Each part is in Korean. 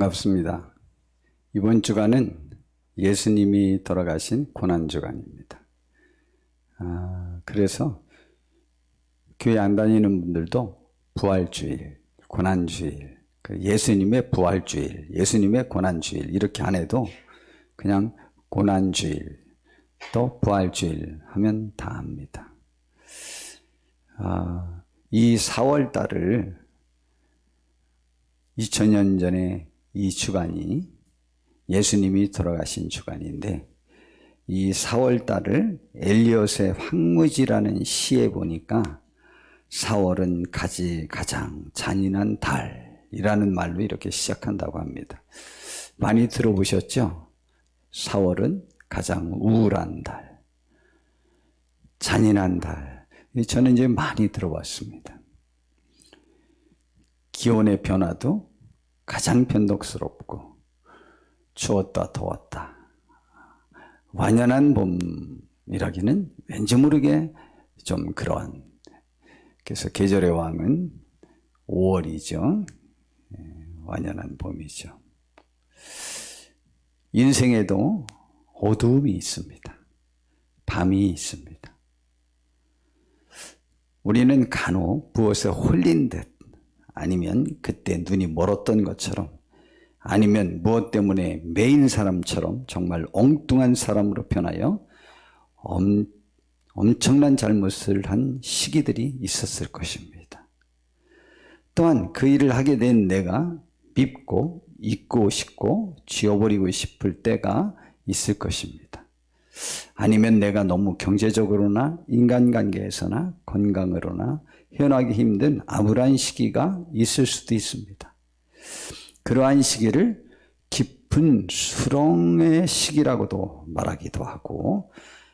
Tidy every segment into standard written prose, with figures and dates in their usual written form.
반갑습니다. 이번 주간은 예수님이 돌아가신 고난주간입니다. 그래서 교회 안 다니는 분들도 부활주일, 고난주일, 예수님의 부활주일, 예수님의 고난주일 이렇게 안 해도 그냥 고난주일 또 부활주일 하면 다 합니다. 이 4월 달을 2000년 전에 이 주간이 예수님이 돌아가신 주간인데, 이 4월 달을 엘리엇의 황무지라는 시에 보니까 4월은 가장 잔인한 달이라는 말로 이렇게 시작한다고 합니다. 많이 들어보셨죠? 4월은 가장 우울한 달, 잔인한 달. 저는 이제 많이 들어봤습니다. 기온의 변화도 가장 변덕스럽고 추웠다 더웠다. 완연한 봄이라기는 왠지 모르게 좀 그러한. 그래서 계절의 왕은 5월이죠. 완연한 봄이죠. 인생에도 어두움이 있습니다. 밤이 있습니다. 우리는 간혹 무엇에 홀린 듯, 아니면 그때 눈이 멀었던 것처럼, 아니면 무엇 때문에 매인 사람처럼 정말 엉뚱한 사람으로 변하여 엄청난 잘못을 한 시기들이 있었을 것입니다. 또한 그 일을 하게 된 내가 밉고 잊고 싶고 지워버리고 싶을 때가 있을 것입니다. 아니면 내가 너무 경제적으로나 인간관계에서나 건강으로나 헤어나기 힘든 암울한 시기가 있을 수도 있습니다. 그러한 시기를 깊은 수렁의 시기라고도 말하기도 하고,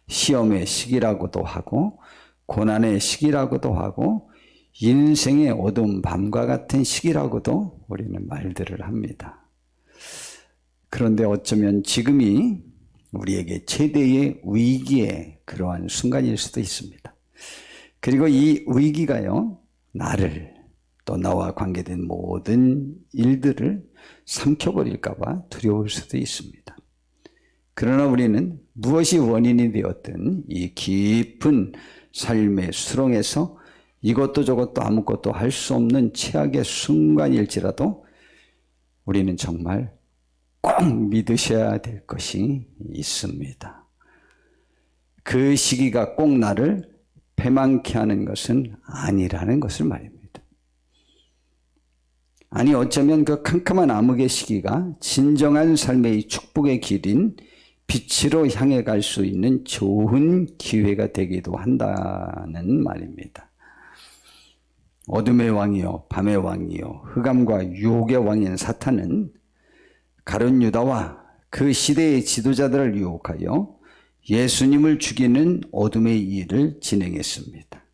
시험의 시기라고도 하고, 고난의 시기라고도 하고, 인생의 어두운 밤과 같은 시기라고도 우리는 말들을 합니다. 그런데 어쩌면 지금이 우리에게 최대의 위기의 그러한 순간일 수도 있습니다. 그리고 이 위기가요, 나를 또 나와 관계된 모든 일들을 삼켜버릴까 봐 두려울 수도 있습니다. 그러나 우리는 무엇이 원인이 되었든 이 깊은 삶의 수렁에서 이것도 저것도 아무것도 할 수 없는 최악의 순간일지라도 우리는 정말 꼭 믿으셔야 될 것이 있습니다. 그 시기가 꼭 나를 패망케 하는 것은 아니라는 것을 말입니다. 아니, 어쩌면 그 캄캄한 암흑의 시기가 진정한 삶의 축복의 길인 빛으로 향해 갈 수 있는 좋은 기회가 되기도 한다는 말입니다. 어둠의 왕이요 밤의 왕이요 흑암과 유혹의 왕인 사탄은 가룟 유다와 그 시대의 지도자들을 유혹하여 예수님을 죽이는 어둠의 일을 진행했습니다.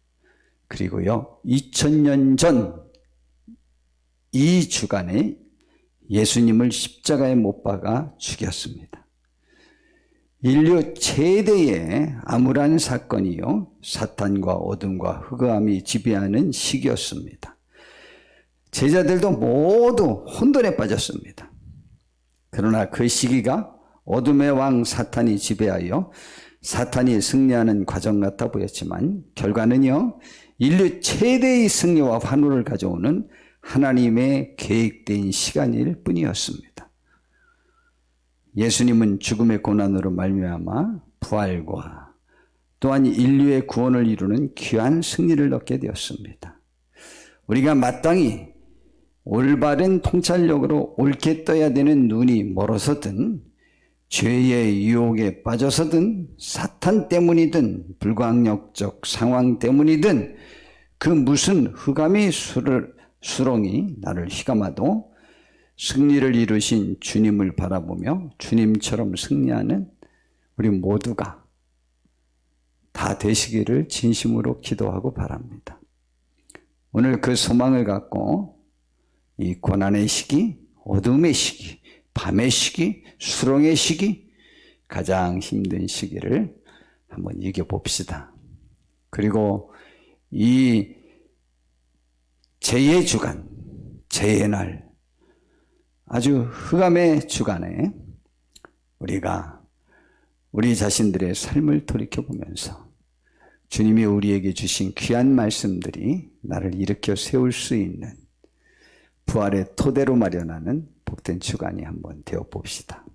그리고요, 2000년 전 이 주간에 예수님을 십자가에 못 박아 죽였습니다. 인류 최대의 암울한 사건이요, 사탄과 어둠과 흑암이 지배하는 시기였습니다. 제자들도 모두 혼돈에 빠졌습니다. 그러나 그 시기가 어둠의 왕 사탄이 지배하여 사탄이 승리하는 과정 같아 보였지만 결과는요, 인류 최대의 승리와 환호를 가져오는 하나님의 계획된 시간일 뿐이었습니다. 예수님은 죽음의 고난으로 말미암아 부활과 또한 인류의 구원을 이루는 귀한 승리를 얻게 되었습니다. 우리가 마땅히 올바른 통찰력으로 옳게 떠야 되는 눈이 멀어서든, 죄의 유혹에 빠져서든, 사탄 때문이든, 불광력적 상황 때문이든, 그 무슨 흑암의 수렁이 나를 휘감아도 승리를 이루신 주님을 바라보며 주님처럼 승리하는 우리 모두가 다 되시기를 진심으로 기도하고 바랍니다. 오늘 그 소망을 갖고 이 고난의 시기, 어둠의 시기, 밤의 시기, 수렁의 시기, 가장 힘든 시기를 한번 이겨봅시다. 그리고 이 재해 주간, 재해 날, 아주 흑암의 주간에 우리가 우리 자신들의 삶을 돌이켜보면서 주님이 우리에게 주신 귀한 말씀들이 나를 일으켜 세울 수 있는 부활의 토대로 마련하는 복된 주간이 한번 되어봅시다.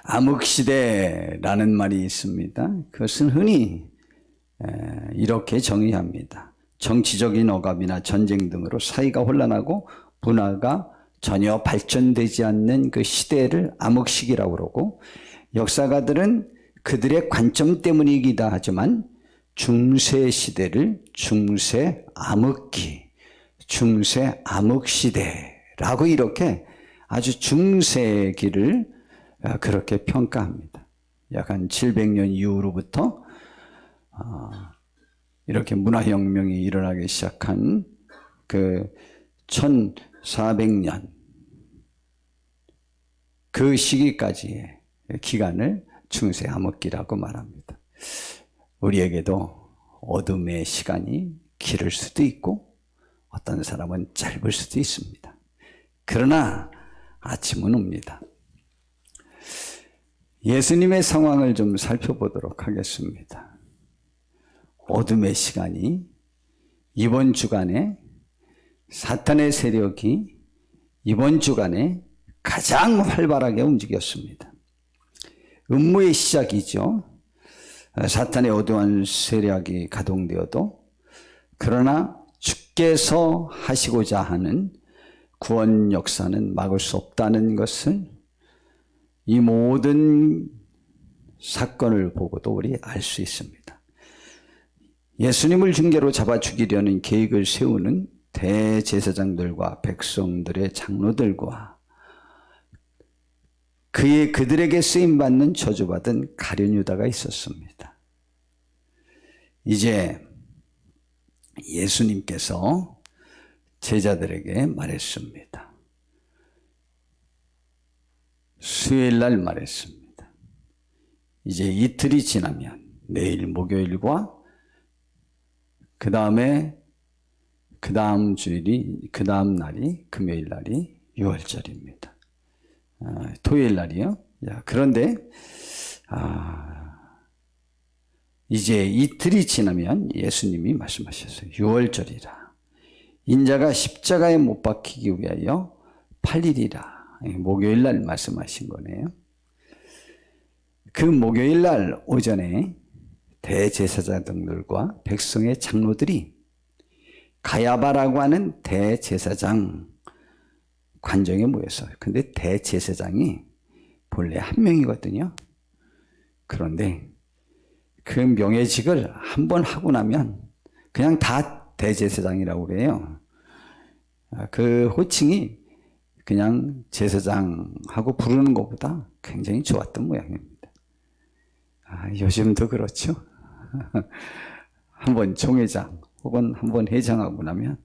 암흑시대라는 말이 있습니다. 그것은 흔히 이렇게 정의합니다. 정치적인 억압이나 전쟁 등으로 사회가 혼란하고 문화가 전혀 발전되지 않는 그 시대를 암흑시기라고 그러고, 역사가들은 그들의 관점 때문이기도 하지만 중세 시대를 중세 암흑기, 중세 암흑시대라고 이렇게 아주 중세기를 그렇게 평가합니다. 약 한 700년 이후로부터 이렇게 문화혁명이 일어나기 시작한 그 1400년 그 시기까지의 기간을 중세 암흑기라고 말합니다. 우리에게도 어둠의 시간이 길을 수도 있고 어떤 사람은 짧을 수도 있습니다. 그러나 아침은 옵니다. 예수님의 상황을 좀 살펴보도록 하겠습니다. 어둠의 시간이 이번 주간에 사탄의 세력이 이번 주간에 가장 활발하게 움직였습니다. 음모의 시작이죠. 사탄의 어두운 세력이 가동되어도, 그러나 주께서 하시고자 하는 구원 역사는 막을 수 없다는 것을 이 모든 사건을 보고도 우리 알 수 있습니다. 예수님을 징계로 잡아 죽이려는 계획을 세우는 대제사장들과 백성들의 장로들과 그들에게 쓰임받는 저주받은 가룟 유다가 있었습니다. 이제 예수님께서 제자들에게 말했습니다. 수요일날 말했습니다. 이제 이틀이 지나면 내일 목요일과 그 다음 날이 금요일 날이 유월절입니다. 토요일 날이요. 그런데 이제 이틀이 지나면 예수님이 말씀하셨어요. 유월절이라. 인자가 십자가에 못 박히기 위하여 8일이라. 목요일 날 말씀하신 거네요. 그 목요일 날 오전에 대제사장들과 백성의 장로들이 가야바라고 하는 대제사장 관정에 모였어요. 근데 대제사장이 본래 한 명이거든요. 그런데 그 명예직을 한번 하고 나면 그냥 다 대제사장이라고 그래요. 그 호칭이 그냥 제사장하고 부르는 것보다 굉장히 좋았던 모양입니다. 요즘도 그렇죠. 한번 총회장 혹은 한번 회장하고 나면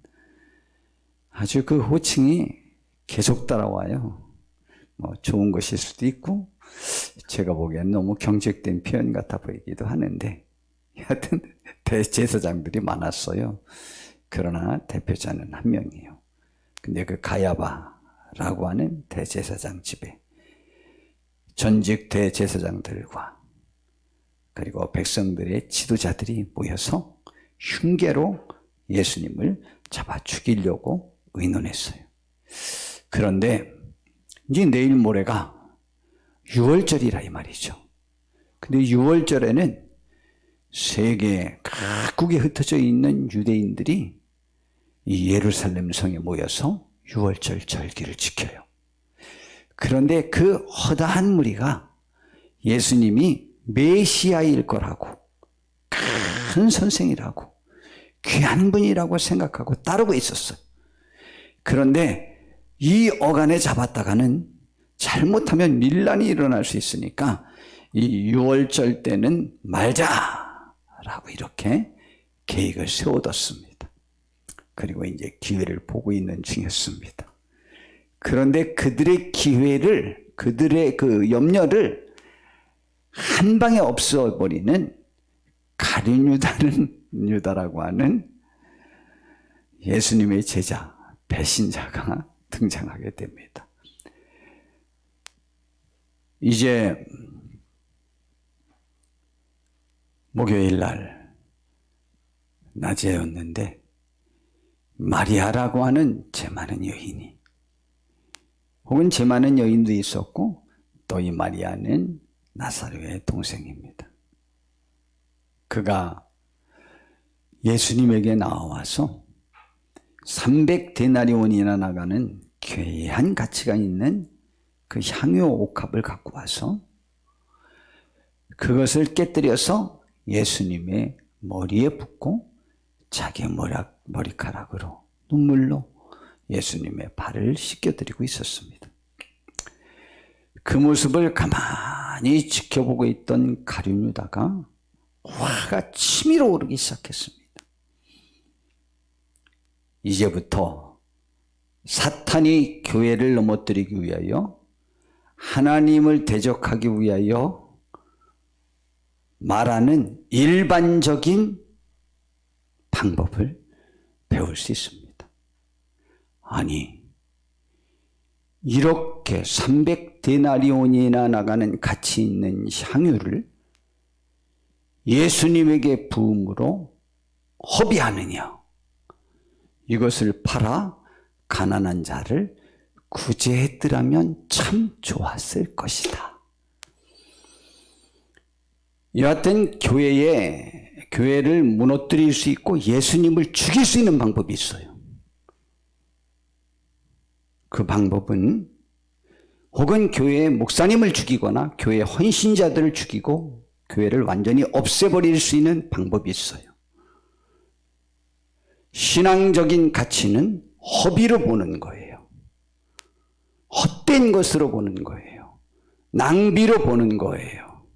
아주 그 호칭이 계속 따라와요. 좋은 것일 수도 있고 제가 보기엔 너무 경직된 표현 같아 보이기도 하는데, 하여튼 대제사장들이 많았어요. 그러나 대표자는 한 명이에요. 근데 그 가야바라고 하는 대제사장 집에 전직 대제사장들과 그리고 백성들의 지도자들이 모여서 흉계로 예수님을 잡아 죽이려고 의논했어요. 그런데 이제 내일 모레가 유월절이라 이 말이죠. 근데 유월절에는 세계 각국에 흩어져 있는 유대인들이 이 예루살렘 성에 모여서 유월절 절기를 지켜요. 그런데 그 허다한 무리가 예수님이 메시아일 거라고, 큰 선생이라고, 귀한 분이라고 생각하고 따르고 있었어요. 그런데 이 어간에 잡았다가는 잘못하면 밀란이 일어날 수 있으니까 이 유월절 때는 말자라고 이렇게 계획을 세워뒀습니다. 그리고 이제 기회를 보고 있는 중이었습니다. 그런데 그들의 기회를, 그들의 그 염려를 한 방에 없애버리는 가룟 유다라고 하는 예수님의 제자, 배신자가 등장하게 됩니다. 이제 목요일 날 낮에였는데 마리아라고 하는 재 많은 여인이, 혹은 재 많은 여인도 있었고, 또 이 마리아는 나사로의 동생입니다. 그가 예수님에게 나와서 300데나리온이나 나가는 괴한 가치가 있는 그 향유 옥합을 갖고 와서 그것을 깨뜨려서 예수님의 머리에 붓고 자기 머리카락으로 눈물로 예수님의 발을 씻겨드리고 있었습니다. 그 모습을 가만히 지켜보고 있던 가룟 유다가 화가 치밀어 오르기 시작했습니다. 이제부터 사탄이 교회를 넘어뜨리기 위하여, 하나님을 대적하기 위하여 말하는 일반적인 방법을 배울 수 있습니다. 아니, 이렇게 300데나리온이나 나가는 가치 있는 향유를 예수님에게 부음으로 허비하느냐? 이것을 팔아 가난한 자를 구제했더라면 참 좋았을 것이다. 여하튼 교회를 무너뜨릴 수 있고 예수님을 죽일 수 있는 방법이 있어요. 그 방법은 혹은 교회의 목사님을 죽이거나 교회 헌신자들을 죽이고 교회를 완전히 없애버릴 수 있는 방법이 있어요. 신앙적인 가치는 허비로 보는 거예요. 헛된 것으로 보는 거예요. 낭비로 보는 거예요.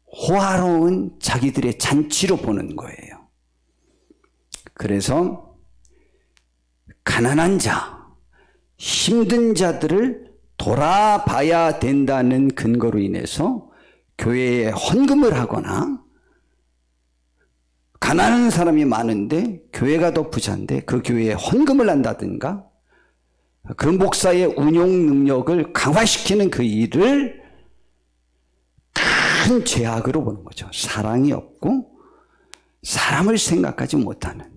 호화로운 자기들의 잔치로 보는 거예요. 그래서 가난한 자, 힘든 자들을 돌아봐야 된다는 근거로 인해서 교회에 헌금을 하거나, 가난한 사람이 많은데 교회가 더 부자인데 그 교회에 헌금을 한다든가, 그 목사의 운용 능력을 강화시키는 그 일을 큰 죄악으로 보는 거죠. 사랑이 없고 사람을 생각하지 못하는.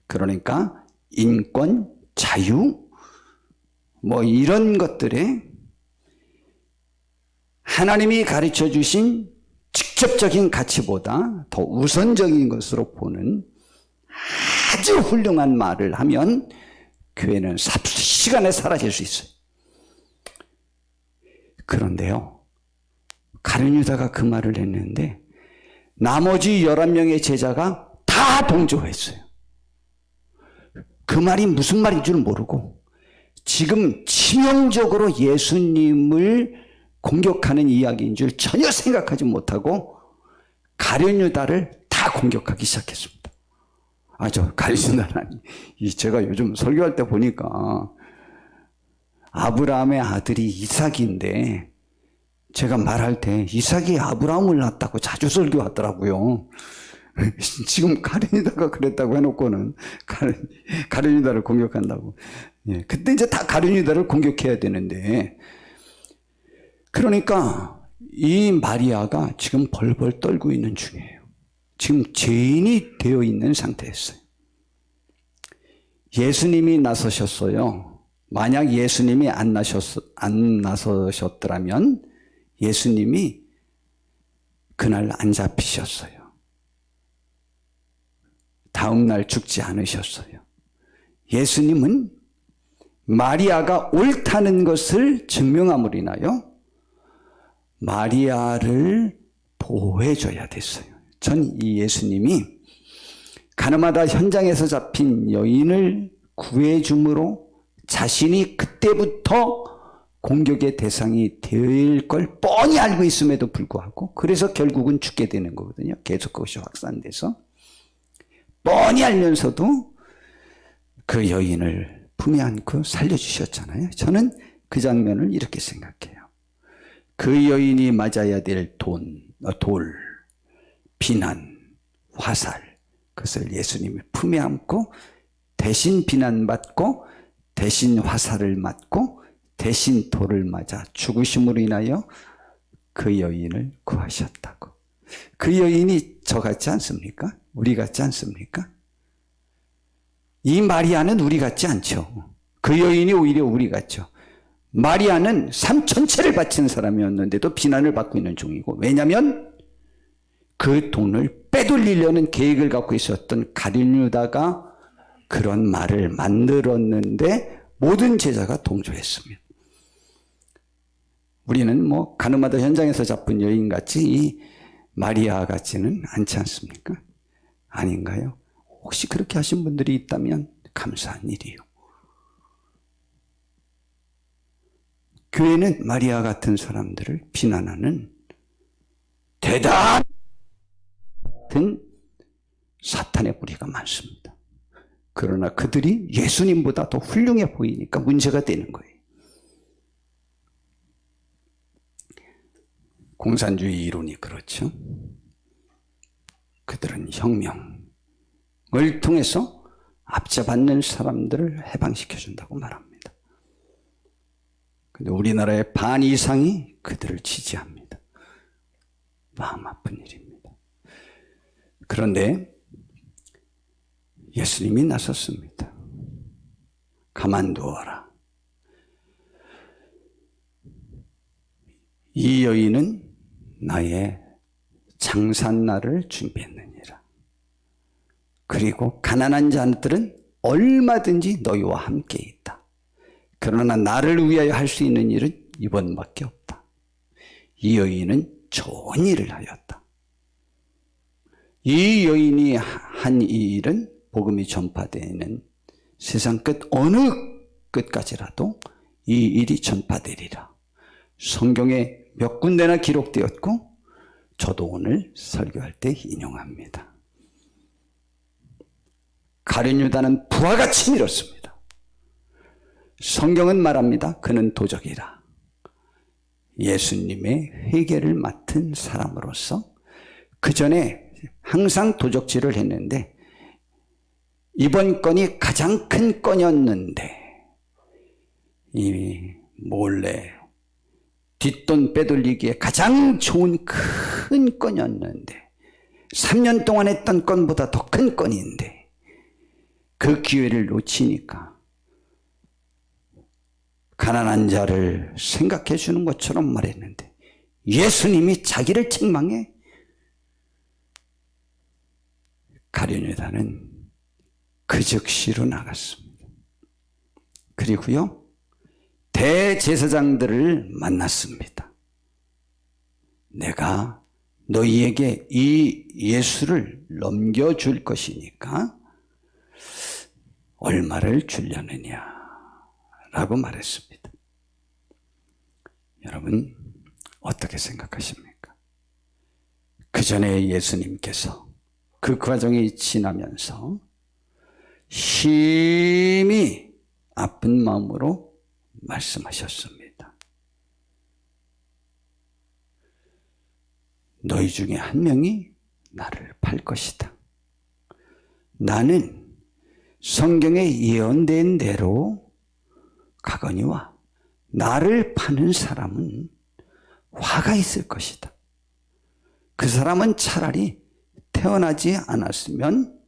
그러니까 인권, 자유, 이런 것들에 하나님이 가르쳐 주신 직접적인 가치보다 더 우선적인 것으로 보는 아주 훌륭한 말을 하면 교회는 삽시간에 사라질 수 있어요. 그런데요, 가룟 유다가 그 말을 했는데 나머지 11명의 제자가 다 동조했어요. 그 말이 무슨 말인 줄 모르고 지금 치명적으로 예수님을 공격하는 이야기인 줄 전혀 생각하지 못하고 가룟 유다를 다 공격하기 시작했습니다. 가룟 유다는 제가 요즘 설교할 때 보니까 아브라함의 아들이 이삭인데 제가 말할 때 이삭이 아브라함을 낳았다고 자주 설교하더라고요. 지금 가룟 유다가 그랬다고 해놓고는 가룟 유다를 공격한다고. 그때 이제 다 가룟 유다를 공격해야 되는데, 그러니까 이 마리아가 지금 벌벌 떨고 있는 중이에요. 지금 죄인이 되어 있는 상태였어요. 예수님이 나서셨어요. 만약 예수님이 안 나서셨더라면 예수님이 그날 안 잡히셨어요. 다음 날 죽지 않으셨어요. 예수님은 마리아가 옳다는 것을 증명함으로 인하여 마리아를 보호해줘야 됐어요. 전 이 예수님이 가늠하다 현장에서 잡힌 여인을 구해줌으로 자신이 그때부터 공격의 대상이 될 걸 뻔히 알고 있음에도 불구하고, 그래서 결국은 죽게 되는 거거든요. 계속 그것이 확산돼서. 뻔히 알면서도 그 여인을 품에 안고 살려주셨잖아요. 저는 그 장면을 이렇게 생각해요. 그 여인이 맞아야 될 돌, 비난, 화살, 그것을 예수님이 품에 안고 대신 비난받고 대신 화살을 맞고 대신 돌을 맞아 죽으심으로 인하여 그 여인을 구하셨다고. 그 여인이 저 같지 않습니까? 우리 같지 않습니까? 이 마리아는 우리 같지 않죠. 그 여인이 오히려 우리 같죠. 마리아는 삶 전체를 바친 사람이었는데도 비난을 받고 있는 중이고, 왜냐하면 그 돈을 빼돌리려는 계획을 갖고 있었던 가룟 유다가 그런 말을 만들었는데 모든 제자가 동조했습니다. 우리는 뭐 가늠하다 현장에서 잡은 여인같이 이 마리아 같지는 않지 않습니까? 아닌가요? 혹시 그렇게 하신 분들이 있다면 감사한 일이요. 교회는 마리아 같은 사람들을 비난하는 대단한 사탄의 무리가 많습니다. 그러나 그들이 예수님보다 더 훌륭해 보이니까 문제가 되는 거예요. 공산주의 이론이 그렇죠. 그들은 혁명을 통해서 압제받는 사람들을 해방시켜준다고 말합니다. 근데 우리나라의 반 이상이 그들을 지지합니다. 마음 아픈 일입니다. 그런데 예수님이 나섰습니다. 가만두어라. 이 여인은 나의 장산날을 준비했느니라. 그리고 가난한 자들은 얼마든지 너희와 함께 있다. 그러나 나를 위하여 할 수 있는 일은 이번밖에 없다. 이 여인은 좋은 일을 하였다. 이 여인이 한 이 일은 복음이 전파되는 세상 끝 어느 끝까지라도 이 일이 전파되리라. 성경에 몇 군데나 기록되었고 저도 오늘 설교할 때 인용합니다. 가룟 유다는 부와 같이 밀었습니다. 성경은 말합니다. 그는 도적이라. 예수님의 회개를 맡은 사람으로서 그 전에 항상 도적질을 했는데 이번 건이 가장 큰 건이었는데 이 몰래 뒷돈 빼돌리기에 가장 좋은 큰 건이었는데 3년 동안 했던 건보다 더 큰 건인데 그 기회를 놓치니까 가난한 자를 생각해 주는 것처럼 말했는데 예수님이 자기를 책망해 가룟 유다는 그 즉시로 나갔습니다. 그리고요 대제사장들을 만났습니다. 내가 너희에게 이 예수를 넘겨줄 것이니까 얼마를 주려느냐 라고 말했습니다. 여러분 어떻게 생각하십니까? 그 전에 예수님께서 그 과정이 지나면서 심히 아픈 마음으로 말씀하셨습니다. 너희 중에 한 명이 나를 팔 것이다. 나는 성경에 예언된 대로 가거니와 나를 파는 사람은 화가 있을 것이다. 그 사람은 차라리 태어나지 않았으면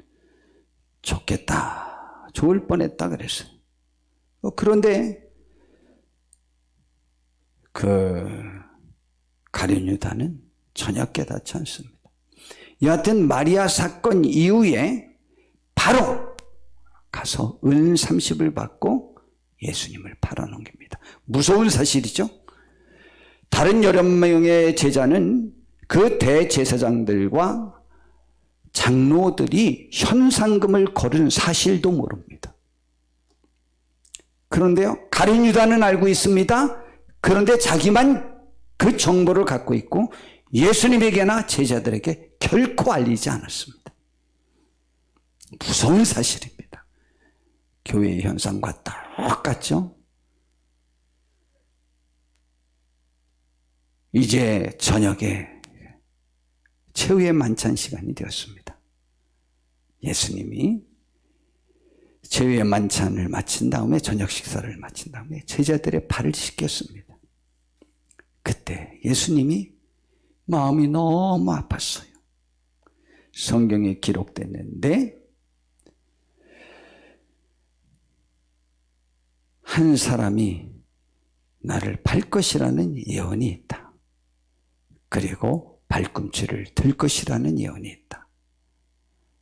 좋겠다. 좋을 뻔했다 그랬어요. 그런데 그 가룟 유다는 전혀 깨닫지 않습니다. 여하튼 마리아 사건 이후에 바로 가서 은 30을 받고 예수님을 팔아넘깁니다. 무서운 사실이죠. 다른 여러 명의 제자는 그 대제사장들과 장로들이 현상금을 거둔 사실도 모릅니다. 그런데요, 가룟 유다는 알고 있습니다. 그런데 자기만 그 정보를 갖고 있고 예수님에게나 제자들에게 결코 알리지 않았습니다. 무서운 사실입니다. 교회의 현상과 똑같죠? 이제 저녁에 최후의 만찬 시간이 되었습니다. 예수님이 제외 만찬을 마친 다음에 저녁 식사를 마친 다음에 제자들의 발을 씻겼습니다. 그때 예수님이 마음이 너무 아팠어요. 성경에 기록됐는데 한 사람이 나를 팔 것이라는 예언이 있다. 그리고 발꿈치를 들 것이라는 예언이 있다.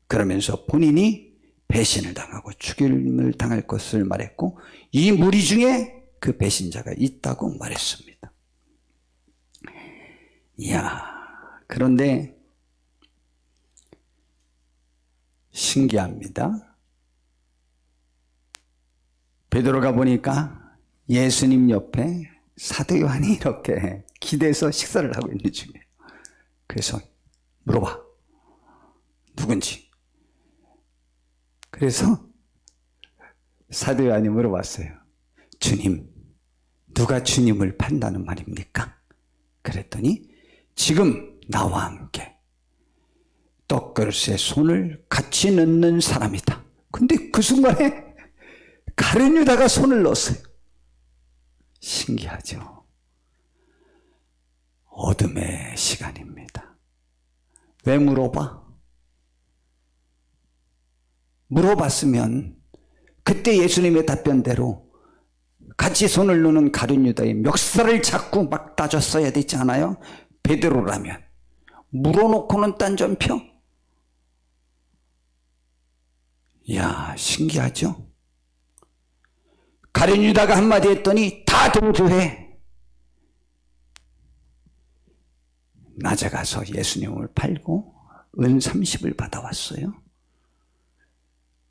그러면서 본인이 배신을 당하고 죽임을 당할 것을 말했고 이 무리 중에 그 배신자가 있다고 말했습니다. 이야, 그런데 신기합니다. 베드로가 보니까 예수님 옆에 사도 요한이 이렇게 기대서 식사를 하고 있는 중이에요. 그래서 물어봐. 누군지. 그래서 사도 요한이 물어봤어요. 주님, 누가 주님을 판다는 말입니까? 그랬더니 지금 나와 함께 떡그릇에 손을 같이 넣는 사람이다. 근데 그 순간에 가룟 유다가 손을 넣었어요. 신기하죠? 어둠의 시간입니다. 왜 물어봐? 물어봤으면 그때 예수님의 답변대로 같이 손을 놓는 가룟 유다의 멱살을 잡고 막 따졌어야 되지 않아요? 베드로라면 물어놓고는 딴전 펴? 이야, 신기하죠? 가룟 유다가 한마디 했더니 다 동조해. 낮에 가서 예수님을 팔고 은 30을 받아왔어요.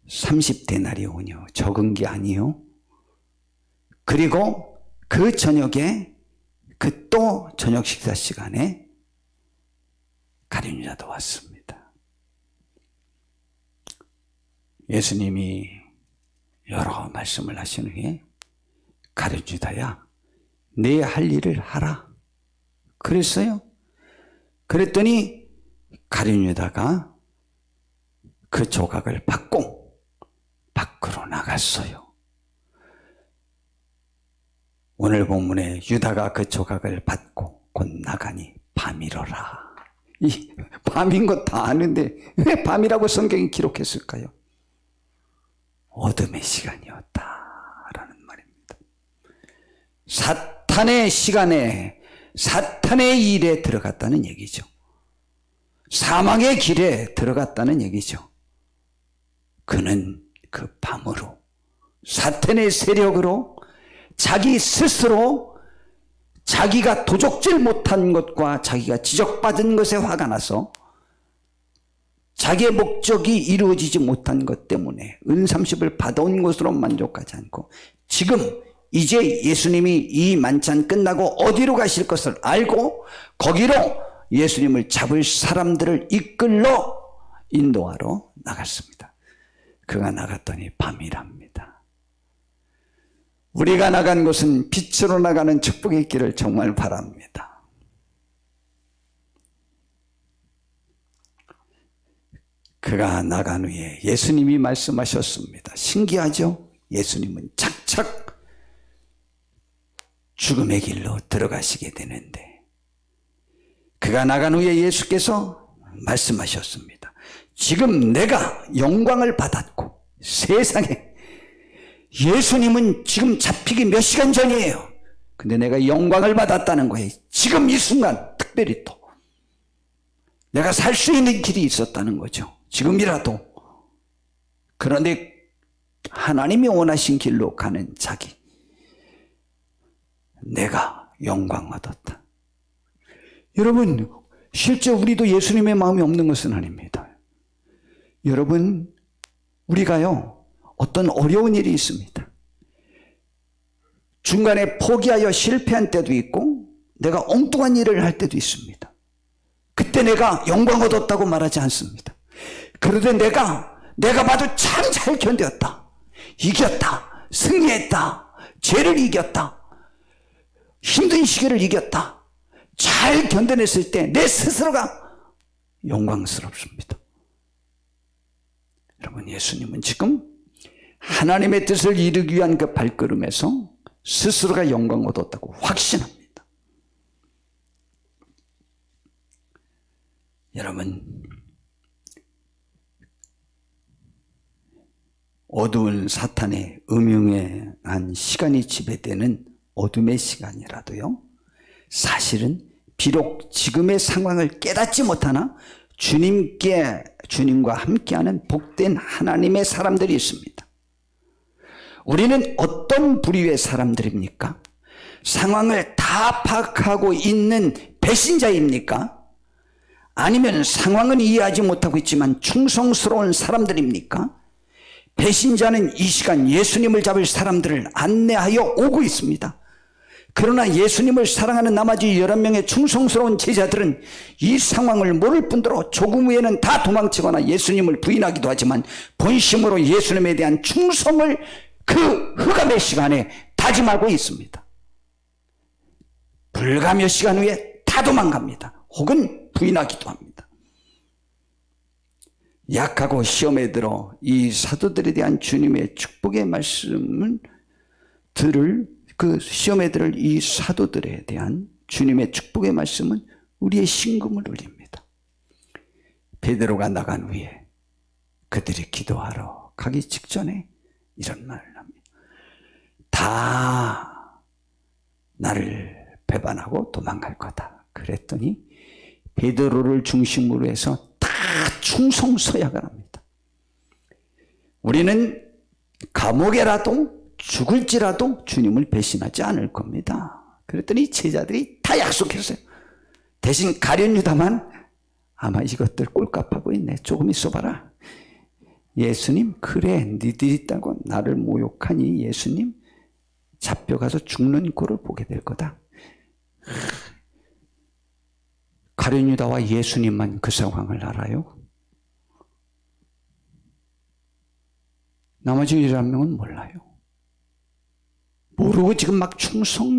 30데나리온이요. 적은 게 아니요. 그리고 그 저녁에 그 또 저녁 식사 시간에 가룟 유다도 왔습니다. 예수님이 여러 말씀을 하신 후에 가룟 유다야, 내 할 일을 하라. 그랬어요. 그랬더니 가룟 유다가 그 조각을 받고 밖으로 나갔어요. 오늘 본문에 유다가 그 조각을 받고 곧 나가니 밤이러라. 이 밤인 거 다 아는데 왜 밤이라고 성경이 기록했을까요? 어둠의 시간이었다라는 말입니다. 사탄의 시간에 사탄의 일에 들어갔다는 얘기죠. 사망의 길에 들어갔다는 얘기죠. 그는 그 밤으로 사탄의 세력으로 자기 스스로 자기가 도적질 못한 것과 자기가 지적받은 것에 화가 나서 자기의 목적이 이루어지지 못한 것 때문에 은 30을 받아온 것으로 만족하지 않고 지금 이제 예수님이 이 만찬 끝나고 어디로 가실 것을 알고 거기로 예수님을 잡을 사람들을 이끌러 인도하러 나갔습니다. 그가 나갔더니 밤이랍니다. 우리가 나간 곳은 빛으로 나가는 축복의 길을 정말 바랍니다. 그가 나간 후에 예수님이 말씀하셨습니다. 신기하죠? 예수님은 착착 죽음의 길로 들어가시게 되는데 그가 나간 후에 예수께서 말씀하셨습니다. 지금 내가 영광을 받았고 세상에 예수님은 지금 잡히기 몇 시간 전이에요. 근데 내가 영광을 받았다는 거예요. 지금 이 순간 특별히 또 내가 살 수 있는 길이 있었다는 거죠. 지금이라도. 그런데 하나님이 원하신 길로 가는 자기, 내가 영광 얻었다. 여러분, 실제 우리도 예수님의 마음이 없는 것은 아닙니다. 여러분, 우리가요 어떤 어려운 일이 있습니다. 중간에 포기하여 실패한 때도 있고 내가 엉뚱한 일을 할 때도 있습니다. 그때 내가 영광 얻었다고 말하지 않습니다. 그런데 내가 봐도 참 잘 견뎠다. 이겼다. 승리했다. 죄를 이겼다. 힘든 시기를 이겼다. 잘 견뎌냈을 때 내 스스로가 영광스럽습니다. 여러분, 예수님은 지금 하나님의 뜻을 이루기 위한 그 발걸음에서 스스로가 영광을 얻었다고 확신합니다. 여러분, 어두운 사탄의 음흉한 시간이 지배되는 어둠의 시간이라도요, 사실은 비록 지금의 상황을 깨닫지 못하나 주님과 함께하는 복된 하나님의 사람들이 있습니다. 우리는 어떤 부류의 사람들입니까? 상황을 다 파악하고 있는 배신자입니까? 아니면 상황은 이해하지 못하고 있지만 충성스러운 사람들입니까? 배신자는 이 시간 예수님을 잡을 사람들을 안내하여 오고 있습니다. 그러나 예수님을 사랑하는 나머지 11명의 충성스러운 제자들은 이 상황을 모를 뿐더러 조금 후에는 다 도망치거나 예수님을 부인하기도 하지만 본심으로 예수님에 대한 충성을 그 흑암의 시간에 다짐하고 있습니다. 불과 몇 시간 후에 다 도망갑니다. 혹은 부인하기도 합니다. 약하고 시험에 들어 이 사도들에 대한 주님의 축복의 말씀을 들을 그 시험에 들을 이 사도들에 대한 주님의 축복의 말씀은 우리의 심금을 울립니다. 베드로가 나간 후에 그들이 기도하러 가기 직전에 이런 말을 합니다. 다 나를 배반하고 도망갈 거다. 그랬더니 베드로를 중심으로 해서 다 충성서약을 합니다. 우리는 감옥에라도 죽을지라도 주님을 배신하지 않을 겁니다. 그랬더니 제자들이 다 약속했어요. 대신 가룟 유다만 아마 이것들 꼴값하고 있네. 조금 있어봐라. 예수님, 그래, 니들이 있다고 나를 모욕하니 예수님 잡혀가서 죽는 꼴을 보게 될 거다. 가룟 유다와 예수님만 그 상황을 알아요. 나머지 11명은 몰라요. 모르고 지금 막 충성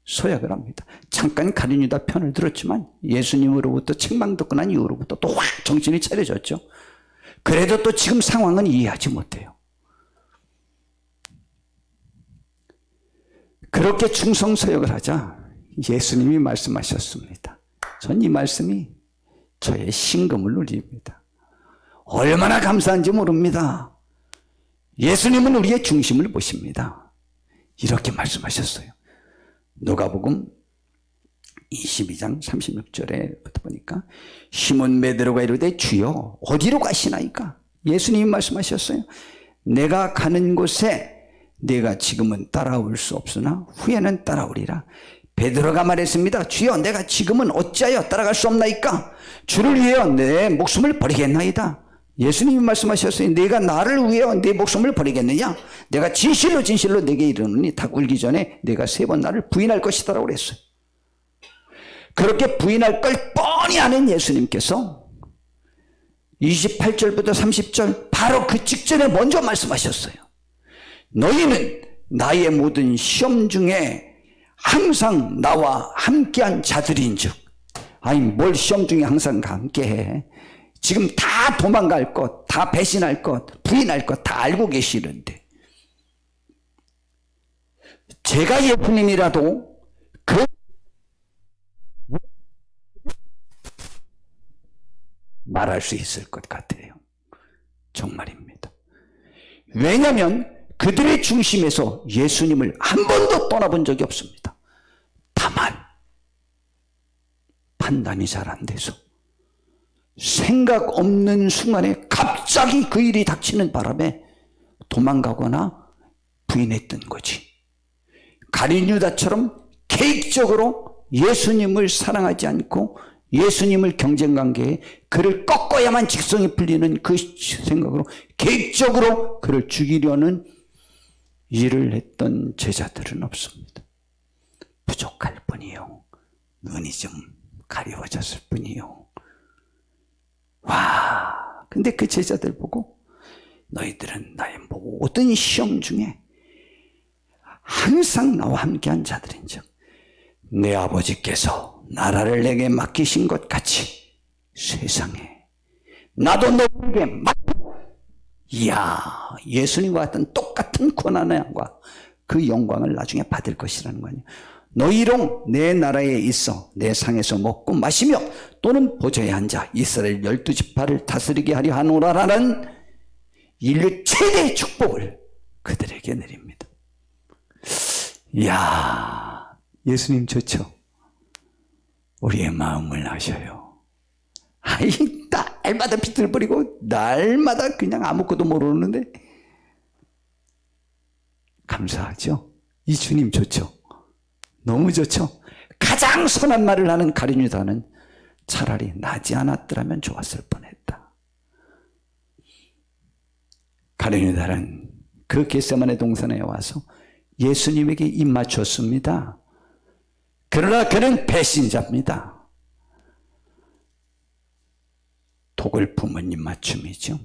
서약을 합니다. 잠깐 가룟 유다 편을 들었지만 예수님으로부터 책망 듣고 난 이후로부터 또 확 정신이 차려졌죠. 그래도 또 지금 상황은 이해하지 못해요. 그렇게 충성 서약을 하자 예수님이 말씀하셨습니다. 전 이 말씀이 저의 심금을 울립니다. 얼마나 감사한지 모릅니다. 예수님은 우리의 중심을 보십니다. 이렇게 말씀하셨어요. 누가복음 22장 36절에 보니까 시몬 베드로가 이르되 주여 어디로 가시나이까? 예수님이 말씀하셨어요. 내가 가는 곳에 내가 지금은 따라올 수 없으나 후에는 따라오리라. 베드로가 말했습니다. 주여 내가 지금은 어찌하여 따라갈 수 없나이까? 주를 위하여 내 목숨을 버리겠나이다. 예수님이 말씀하셨어요. 내가 나를 위하여 내 목숨을 버리겠느냐? 내가 진실로 진실로 내게 이르노니 닭 울기 전에 내가 3번 나를 부인할 것이다라고 그랬어요. 그렇게 부인할 걸 뻔히 아는 예수님께서 28절부터 30절 바로 그 직전에 먼저 말씀하셨어요. 너희는 나의 모든 시험 중에 항상 나와 함께한 자들인즉, 아니 뭘 시험 중에 항상 함께해. 지금 다 도망갈 것, 다 배신할 것, 부인할 것 다 알고 계시는데 제가 예수님이라도 그 말할 수 있을 것 같아요. 정말입니다. 왜냐하면 그들의 중심에서 예수님을 한 번도 떠나본 적이 없습니다. 다만 판단이 잘 안 돼서 생각 없는 순간에 갑자기 그 일이 닥치는 바람에 도망가거나 부인했던 거지. 가룟 유다처럼 계획적으로 예수님을 사랑하지 않고 예수님을 경쟁관계에 그를 꺾어야만 직성이 풀리는 그 생각으로 계획적으로 그를 죽이려는 일을 했던 제자들은 없습니다. 부족할 뿐이요. 눈이 좀 가려워졌을 뿐이요. 와, 근데 그 제자들 보고 너희들은 나의 모든 시험 중에 항상 나와 함께한 자들인즉 내 아버지께서 나라를 내게 맡기신 것 같이 세상에 나도 너에게 맡기고 이야, 예수님과 같은 똑같은 고난의 양과 그 영광을 나중에 받을 것이라는 거 아니에요. 너희로 내 나라에 있어 내 상에서 먹고 마시며 또는 보좌에 앉아 이스라엘 12지파를 다스리게 하려 하노라라는 인류 최대의 축복을 그들에게 내립니다. 이야, 예수님 좋죠? 우리의 마음을 아셔요. 아이, 날마다 비틀거리고 날마다 그냥 아무것도 모르는데 감사하죠? 이 주님 좋죠? 너무 좋죠? 가장 선한 말을 하는 가룟 유다는 차라리 나지 않았더라면 좋았을 뻔했다. 가룟 유다는 그 겟세마네 동산에 와서 예수님에게 입 맞췄습니다. 그러나 그는 배신자입니다. 독을 품은 입맞춤이죠.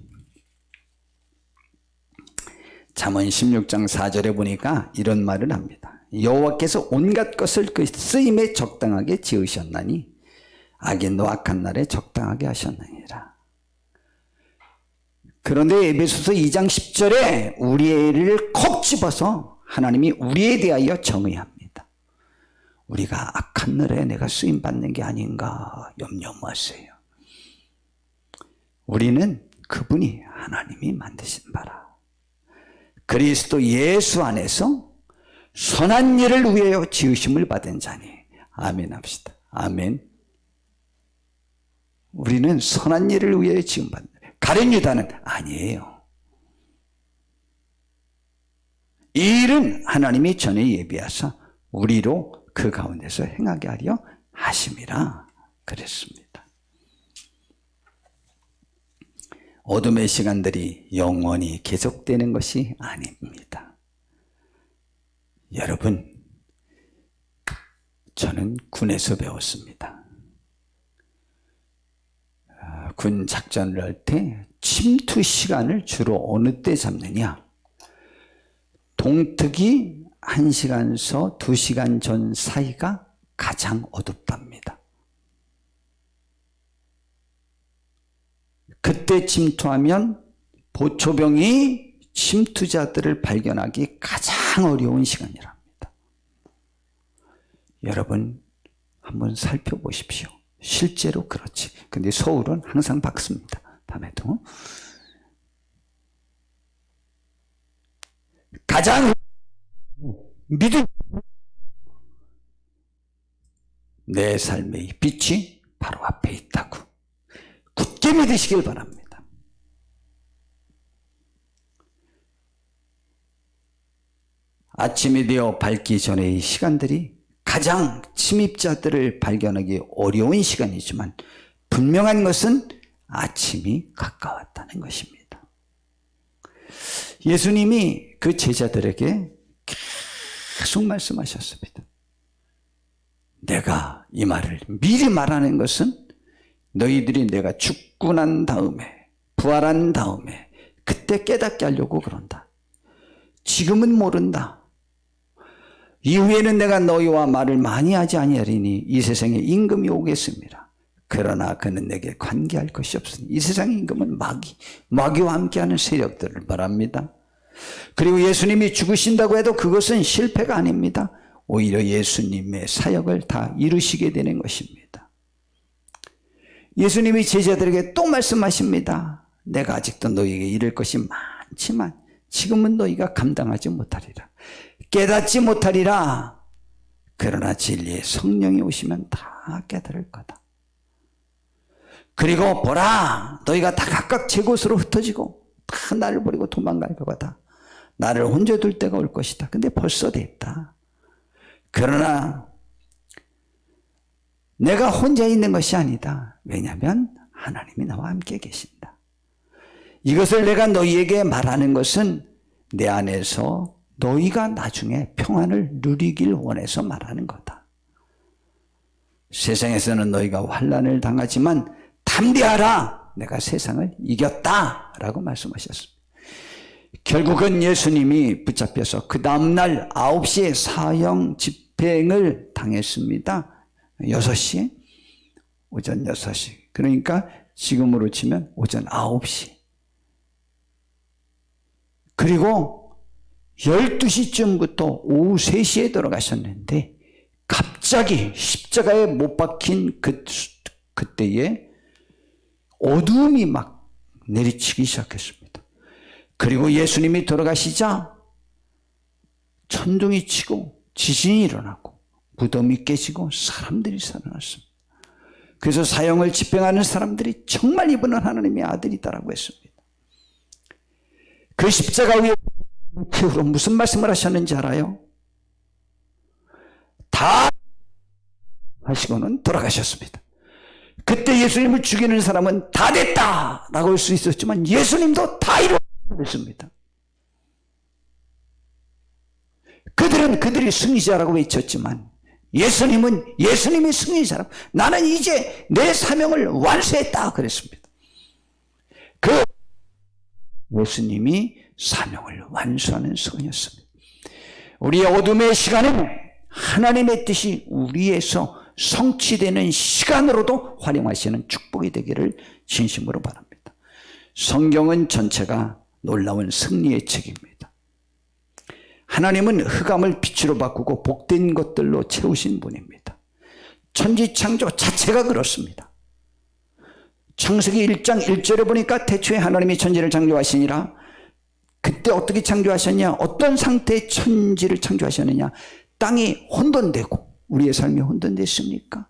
잠언 16장 4절에 보니까 이런 말을 합니다. 여호와께서 온갖 것을 그 쓰임에 적당하게 지으셨나니 악인도 악한 날에 적당하게 하셨느니라. 그런데 에베소서 2장 10절에 우리를 콕 집어서 하나님이 우리에 대하여 정의합니다. 우리가 악한 날에 내가 쓰임받는 게 아닌가 염려 마세요. 우리는 그분이 하나님이 만드신 바라 그리스도 예수 안에서 선한 일을 위하여 지으심을 받은 자니. 아멘 합시다. 아멘. 우리는 선한 일을 위하여 지음받는, 가룟 유다는 아니에요. 이 일은 하나님이 전에 예비하사 우리로 그 가운데서 행하게 하려 하심이라 그랬습니다. 어둠의 시간들이 영원히 계속되는 것이 아닙니다. 여러분, 저는 군에서 배웠습니다. 군 작전을 할 때 침투 시간을 주로 어느 때 잡느냐? 동트기 1시간서 2시간 전 사이가 가장 어둡답니다. 그때 침투하면 보초병이 침투자들을 발견하기 가장 어려운 시간이랍니다. 여러분 한번 살펴보십시오. 실제로 그렇지. 근데 서울은 항상 밝습니다. 밤에도. 가장 믿음, 내 삶의 빛이 바로 앞에 있다고 굳게 믿으시길 바랍니다. 아침이 되어 밝기 전의 시간들이 가장 침입자들을 발견하기 어려운 시간이지만 분명한 것은 아침이 가까웠다는 것입니다. 예수님이 그 제자들에게 계속 말씀하셨습니다. 내가 이 말을 미리 말하는 것은 너희들이 내가 죽고 난 다음에 부활한 다음에 그때 깨닫게 하려고 그런다. 지금은 모른다. 이후에는 내가 너희와 말을 많이 하지 아니하리니 이 세상에 임금이 오겠습니다. 그러나 그는 내게 관계할 것이 없으니 이 세상의 임금은 마귀와 함께하는 세력들을 말합니다. 그리고 예수님이 죽으신다고 해도 그것은 실패가 아닙니다. 오히려 예수님의 사역을 다 이루시게 되는 것입니다. 예수님이 제자들에게 또 말씀하십니다. 내가 아직도 너희에게 이를 것이 많지만 지금은 너희가 감당하지 못하리라. 깨닫지 못하리라. 그러나 진리의 성령이 오시면 다 깨달을 거다. 그리고 보라, 너희가 다 각각 제 곳으로 흩어지고 다 나를 버리고 도망갈 거다. 나를 혼자 둘 때가 올 것이다. 근데 벌써 됐다. 그러나 내가 혼자 있는 것이 아니다. 왜냐하면 하나님이 나와 함께 계신다. 이것을 내가 너희에게 말하는 것은 내 안에서 너희가 나중에 평안을 누리길 원해서 말하는 거다. 세상에서는 너희가 환난을 당하지만 담대하라. 내가 세상을 이겼다. 라고 말씀하셨습니다. 결국은 예수님이 붙잡혀서 그 다음날 9시에 사형 집행을 당했습니다. 6시, 오전 6시. 그러니까 지금으로 치면 오전 9시. 그리고 12시쯤부터 오후 3시에 돌아가셨는데 갑자기 십자가에 못 박힌 그때에 어두움이 막 내리치기 시작했습니다. 그리고 예수님이 돌아가시자 천둥이 치고 지진이 일어나고 무덤이 깨지고 사람들이 살아났습니다. 그래서 사형을 집행하는 사람들이 정말 이분은 하나님의 아들이다라고 했습니다. 그 십자가 위에 이후로 무슨 말씀을 하셨는지 알아요? 다 하시고는 돌아가셨습니다. 그때 예수님을 죽이는 사람은 다 됐다라고 할 수 있었지만 예수님도 다 이루었습니다. 그들은 그들이 승리자라고 외쳤지만 예수님은 예수님이 승리자라고, 나는 이제 내 사명을 완수했다 그랬습니다. 그 예수님이 사명을 완수하는 시간이었습니다. 우리의 어둠의 시간은 하나님의 뜻이 우리에서 성취되는 시간으로도 활용하시는 축복이 되기를 진심으로 바랍니다. 성경은 전체가 놀라운 승리의 책입니다. 하나님은 흑암을 빛으로 바꾸고 복된 것들로 채우신 분입니다. 천지창조 자체가 그렇습니다. 창세기 1장 1절에 보니까 태초에 하나님이 천지를 창조하시니라. 그때 어떻게 창조하셨냐? 어떤 상태의 천지를 창조하셨느냐? 땅이 혼돈되고 우리의 삶이 혼돈됐습니까?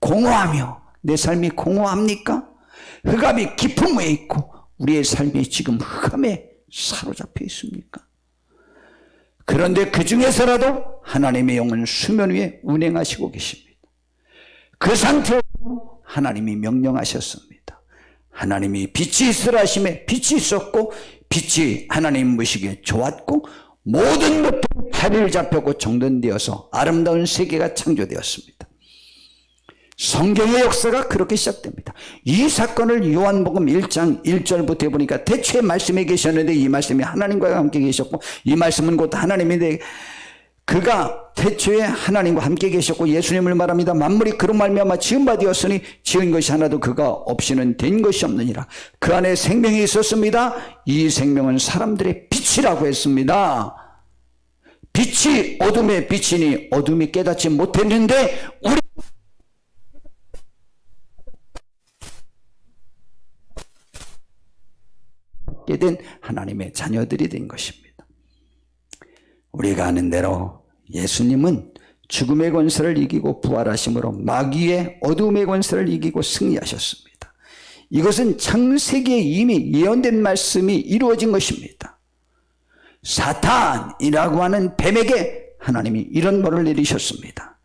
공허하며 내 삶이 공허합니까? 흑암이 깊은 위에 있고 우리의 삶이 지금 흑암에 사로잡혀 있습니까? 그런데 그 중에서라도 하나님의 영은 수면 위에 운행하시고 계십니다. 그 상태로 하나님이 명령하셨습니다. 하나님이 빛이 있으라 하심에 빛이 있었고 빛이 하나님 보시기에 좋았고 모든 것들이 자리를 잡혔고 정돈되어서 아름다운 세계가 창조되었습니다. 성경의 역사가 그렇게 시작됩니다. 이 사건을 요한복음 1장 1절부터 보니까 태초에 말씀에 계셨는데 이 말씀이 하나님과 함께 계셨고 이 말씀은 곧 하나님인데 그가 태초에 하나님과 함께 계셨고 예수님을 말합니다. 만물이 그로 말미암아 지은 바 되었으니 지은 것이 하나도 그가 없이는 된 것이 없느니라. 그 안에 생명이 있었습니다. 이 생명은 사람들의 빛이라고 했습니다. 빛이 어둠에 비치니 어둠이 깨닫지 못했는데 우리 된 하나님의 자녀들이 된 것입니다. 우리가 아는 대로 예수님은 죽음의 권세를 이기고 부활하심으로 마귀의 어둠의 권세를 이기고 승리하셨습니다. 이것은 창세기에 이미 예언된 말씀이 이루어진 것입니다. 사탄이라고 하는 뱀에게 하나님이 이런 벌을 내리셨습니다.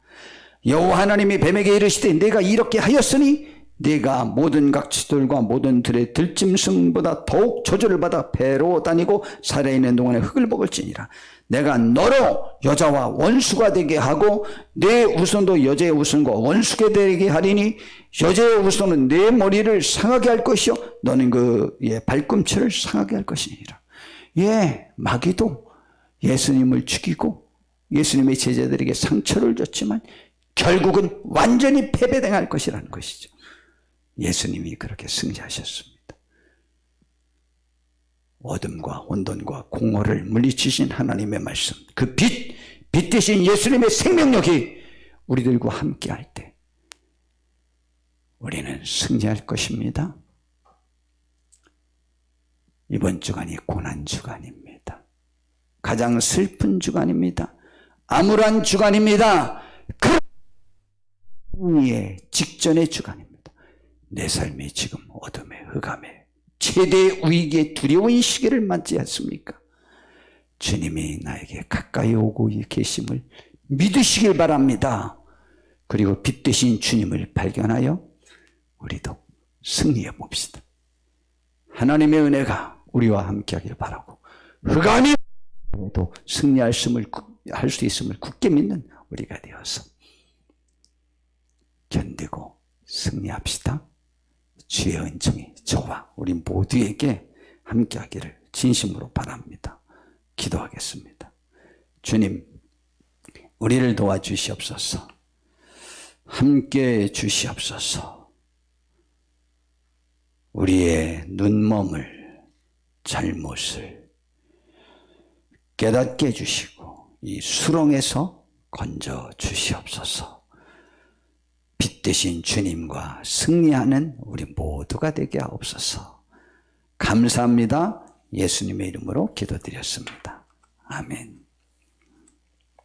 여호와 하나님이 뱀에게 이르시되 내가 이렇게 하였으니 네가 모든 각치들과 모든 들의 들짐승보다 더욱 저주를 받아 배로 다니고 살아있는 동안에 흙을 먹을지니라. 내가 너로 여자와 원수가 되게 하고 내 후손도 여자의 후손과 원수가 되게 하리니 여자의 후손은 내 머리를 상하게 할 것이요 너는 그의 발꿈치를 상하게 할 것이니라. 예, 마귀도 예수님을 죽이고 예수님의 제자들에게 상처를 줬지만 결국은 완전히 패배당할 것이라는 것이죠. 예수님이 그렇게 승리하셨습니다. 어둠과 혼돈과 공허를 물리치신 하나님의 말씀, 그 빛 대신 예수님의 생명력이 우리들과 함께할 때 우리는 승리할 것입니다. 이번 주간이 고난 주간입니다. 가장 슬픈 주간입니다. 암울한 주간입니다. 그 승리의 직전의 주간입니다. 내 삶이 지금 어둠에 흑암에 최대의 위기에 두려운 시기를 맞지 않습니까? 주님이 나에게 가까이 오고 계심을 믿으시길 바랍니다. 그리고 빛 대신 주님을 발견하여 우리도 승리해 봅시다. 하나님의 은혜가 우리와 함께하길 바라고 흑암이 또 승리할 수 있음을 굳게 믿는 우리가 되어서 견디고 승리합시다. 주의 은총이 저와 우리 모두에게 함께하기를 진심으로 바랍니다. 기도하겠습니다. 주님, 우리를 도와주시옵소서. 함께해 주시옵소서. 우리의 눈먼을 잘못을 깨닫게 해주시고 이 수렁에서 건져 주시옵소서. 빛 되신 주님과 승리하는 우리 모두가 되게 하옵소서. 감사합니다. 예수님의 이름으로 기도드렸습니다. 아멘.